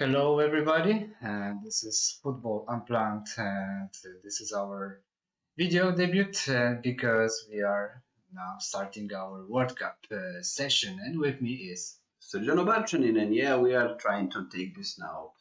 Hello, everybody. This is Football Unplanned, and this is our video debut because we are now starting our World Cup session. And with me is Srđan Barčanin, and yeah, we are trying to take this now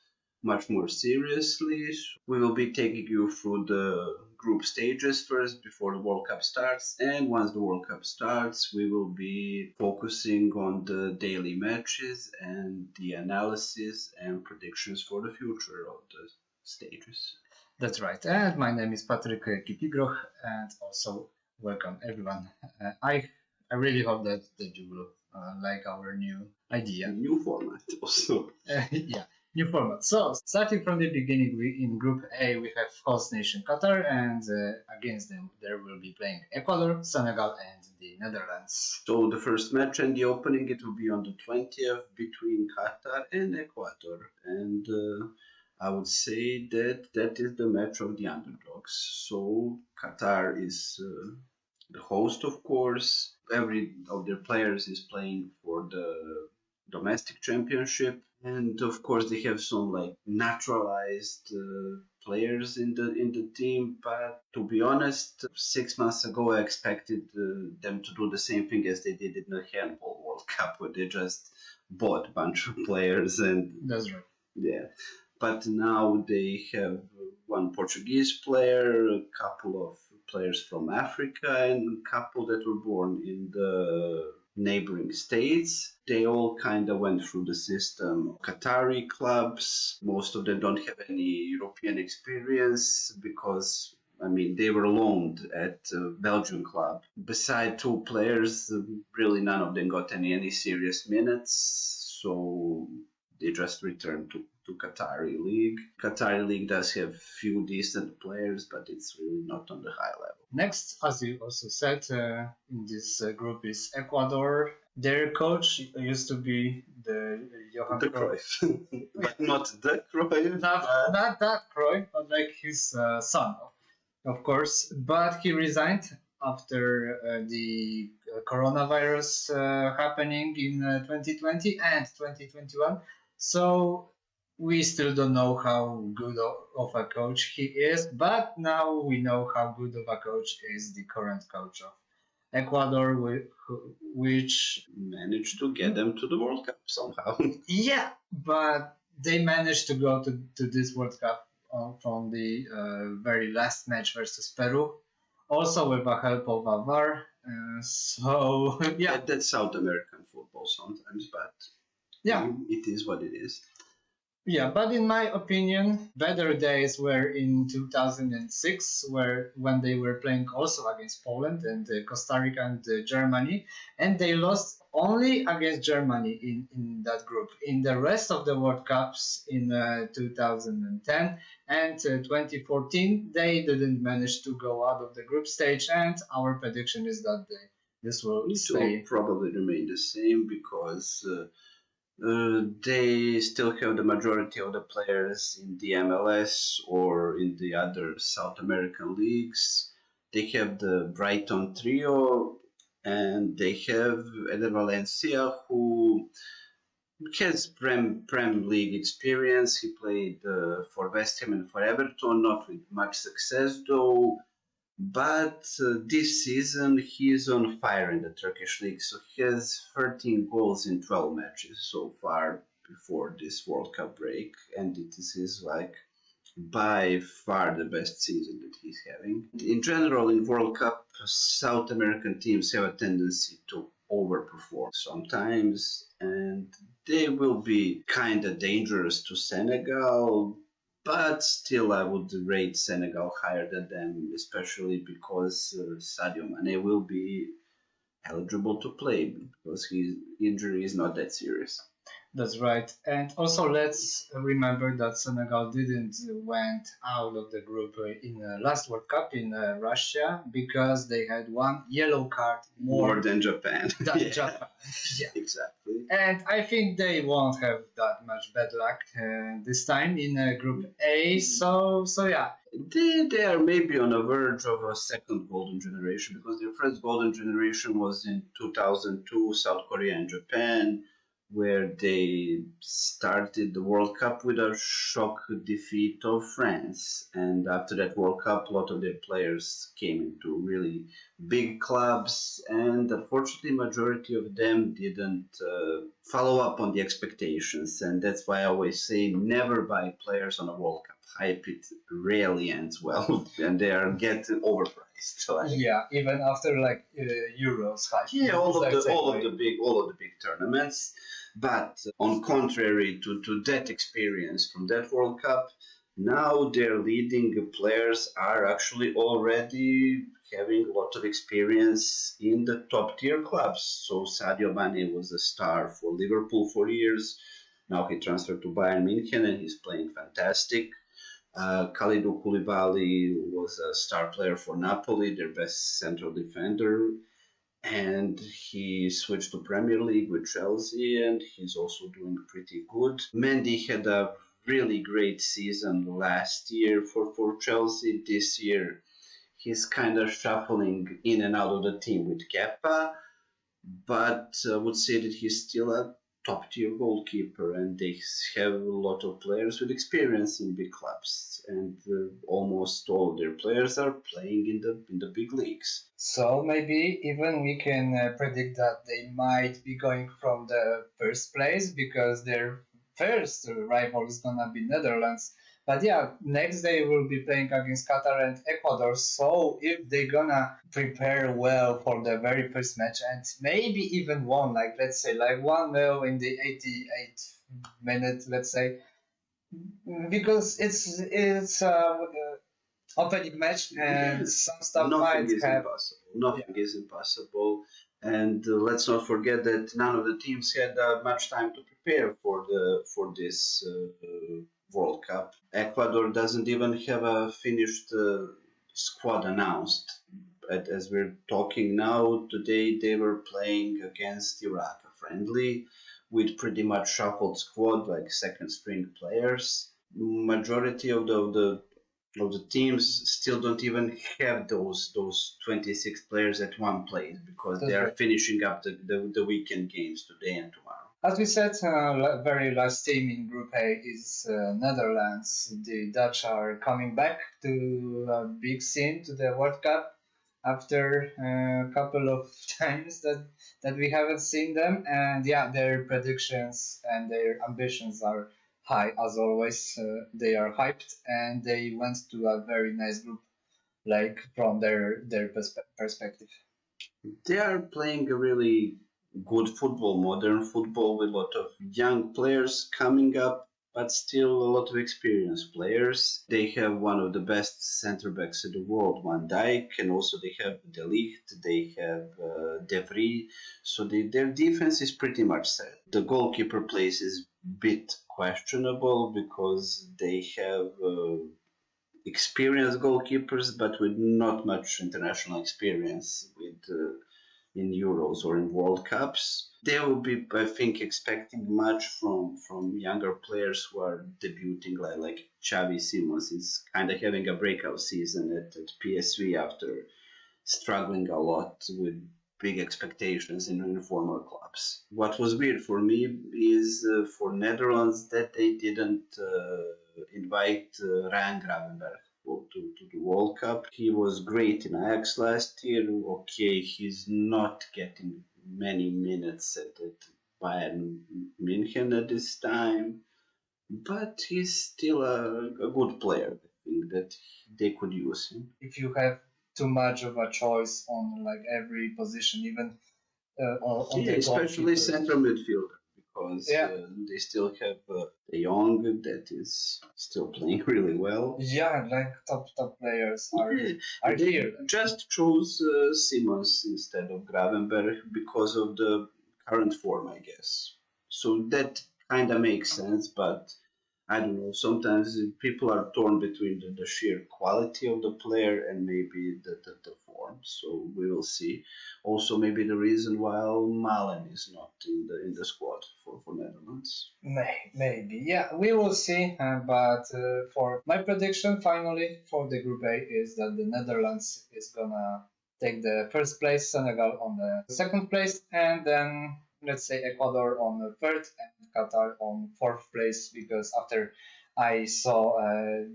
much more seriously. We will be taking you through the group stages first before the World Cup starts, and once the World Cup starts, we will be focusing on the daily matches and the analysis and predictions for the future of the stages. That's right. And my name is Patryk Kipigroch, and also welcome everyone. I really hope that you will like our new idea. New format also. Yeah, new format. So, starting from the beginning, in Group A, we have host nation Qatar, and against them, there will be playing Ecuador, Senegal, and the Netherlands. So, the first match and the opening, it will be on the 20th between Qatar and Ecuador. And I would say that is the match of the underdogs. So, Qatar is the host, of course. Every of their players is playing for the domestic championship, and of course they have some like naturalized players in the team. But to be honest, 6 months ago I expected them to do the same thing as they did in the handball World Cup, where they just bought a bunch of players and That's right. yeah. But now they have one Portuguese player, a couple of players from Africa, and a couple that were born in the neighboring states. They all kind of went through the system. Qatari clubs, most of them don't have any European experience because they were loaned at a Belgian club. Beside two players, really none of them got any serious minutes. So they just returned to Qatari League. Qatari League does have few decent players, but it's really not on the high level. Next, as you also said, in this group is Ecuador. Their coach used to be the Johan Cruyff. But not the Cruyff. Not that Cruyff, but like his son, of course. But he resigned after the coronavirus happening in 2020 and 2021. So we still don't know how good of a coach he is, but now we know how good of a coach is the current coach of Ecuador, which managed to get them to the World Cup somehow. Yeah, but they managed to go to this World Cup from the very last match versus Peru, also with the help of a VAR. So yeah, that's South American football sometimes, but yeah, it is what it is. Yeah, but in my opinion, better days were in 2006, when they were playing also against Poland and Costa Rica and Germany, and they lost only against Germany in that group. In the rest of the World Cups in 2010 and 2014, they didn't manage to go out of the group stage, and our prediction is that this will stay. Probably remain the same because they still have the majority of the players in the MLS or in the other South American leagues. They have the Brighton trio, and they have Eder Valencia, who has Prem League experience. He played for West Ham and for Everton, not with much success though. But this season he is on fire in the Turkish league, so he has 13 goals in 12 matches so far before this World Cup break, and it is like by far the best season that he's having. In general, in World Cup, South American teams have a tendency to overperform sometimes, and they will be kind of dangerous to Senegal. But still, I would rate Senegal higher than them, especially because Sadio Mane will be eligible to play because his injury is not that serious. That's right. And also let's remember that Senegal didn't went out of the group in last World Cup in Russia because they had one yellow card more than Japan. Japan. Yeah, exactly. And I think they won't have that much bad luck this time in Group A. So yeah. They are maybe on the verge of a second golden generation because their first golden generation was in 2002, South Korea and Japan. where they started the World Cup with a shock defeat of France. And after that World Cup, a lot of their players came into really big clubs, and unfortunately, majority of them didn't follow up on the expectations. And that's why I always say never buy players on a World Cup hype. It rarely ends well, and they are getting overpriced. Yeah, even after like Euros hype. Yeah, all of the big tournaments. But on contrary to that experience from that World Cup, now their leading players are actually already having a lot of experience in the top tier clubs. So Sadio Mane was a star for Liverpool for years. Now he transferred to Bayern München and he's playing fantastic. Kalidou Koulibaly was a star player for Napoli, their best central defender, and he switched to Premier League with Chelsea, and he's also doing pretty good. Mendy had a really great season last year for Chelsea. This year, he's kind of shuffling in and out of the team with Kepa, but I would say that he's still a top tier goalkeeper, and they have a lot of players with experience in big clubs, and almost all of their players are playing in the big leagues. So maybe even we can predict that they might be going from the first place because their first rival is gonna be Netherlands. But yeah, next they will be playing against Qatar and Ecuador. So if they're gonna prepare well for the very first match and maybe even one, like let's say like 1-0 in the 88th minute, let's say, because it's opening match and some stuff Nothing might is have. impossible. Nothing is impossible. And let's not forget that none of the teams had much time to prepare for this World Cup. Ecuador doesn't even have a finished squad announced. But as we're talking now, today they were playing against Iraq, a friendly, with pretty much shuffled squad, like second string players. Majority of the teams still don't even have those 26 players at one place because they are finishing up the weekend games today and tomorrow. As we said, very last team in Group A is Netherlands. The Dutch are coming back to a big scene to the World Cup after a couple of times that we haven't seen them. And yeah, their predictions and their ambitions are high as always. They are hyped and they went to a very nice group, like from their perspective. They are playing a really good football, modern football, with a lot of young players coming up, but still a lot of experienced players. They have one of the best center backs in the world, Van Dijk, and also they have De Ligt, they have De Vrij, so their defense is pretty much set. The goalkeeper place is a bit questionable because they have experienced goalkeepers, but with not much international experience with in Euros or in World Cups. They will be, I think, expecting much from younger players who are debuting, like Xavi Simons is kind of having a breakout season at PSV after struggling a lot with big expectations in former clubs. What was weird for me is for Netherlands that they didn't invite Ryan Gravenberch to the World Cup. He was great in Ajax last year. Okay, he's not getting many minutes at Bayern München at this time, but he's still a good player. I think that they could use him. If you have too much of a choice on like every position, even on Yeah, the especially goalkeepers. central midfielder because they still have De Jong that is still playing really well. Yeah, like top players are They here. just chose Simons instead of Gravenberg because of the current form, I guess. So that kind of makes sense, but I don't know. Sometimes people are torn between the sheer quality of the player and maybe the form. So we will see. Also, maybe the reason why Malen is not in the squad for Netherlands. Maybe, yeah, we will see. But for my prediction, finally for the Group A is that the Netherlands is gonna take the first place, Senegal on the second place, and then let's say Ecuador on the third and Qatar on fourth place, because after I saw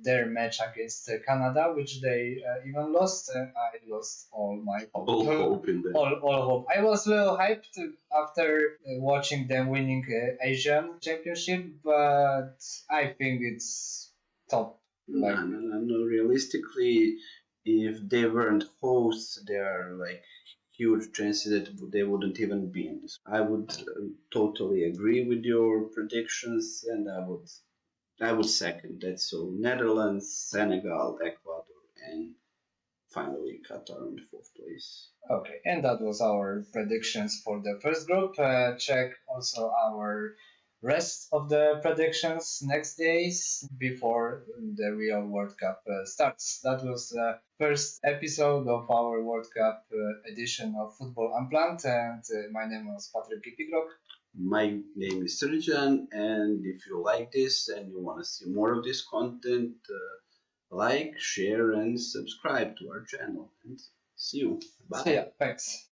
their match against Canada, which they even lost, I lost all my hope. All hope in them. All hope. I was a little hyped after watching them winning Asian Championship, but I think it's top. No, no, no, no. Realistically, if they weren't hosts, there are like huge chances that they wouldn't even be in this. I would totally agree with your predictions, and I would second that. So Netherlands, Senegal, Ecuador, and finally Qatar in the fourth place. Okay, and that was our predictions for the first group. Check also our rest of the predictions next days before the real World Cup starts. That was the first episode of our World Cup edition of Football Unplanned, and my name was Patrick Kipigrok. My name is Serjan, and if you like this and you want to see more of this content, like, share, and subscribe to our channel. And see you. Bye. So yeah, thanks.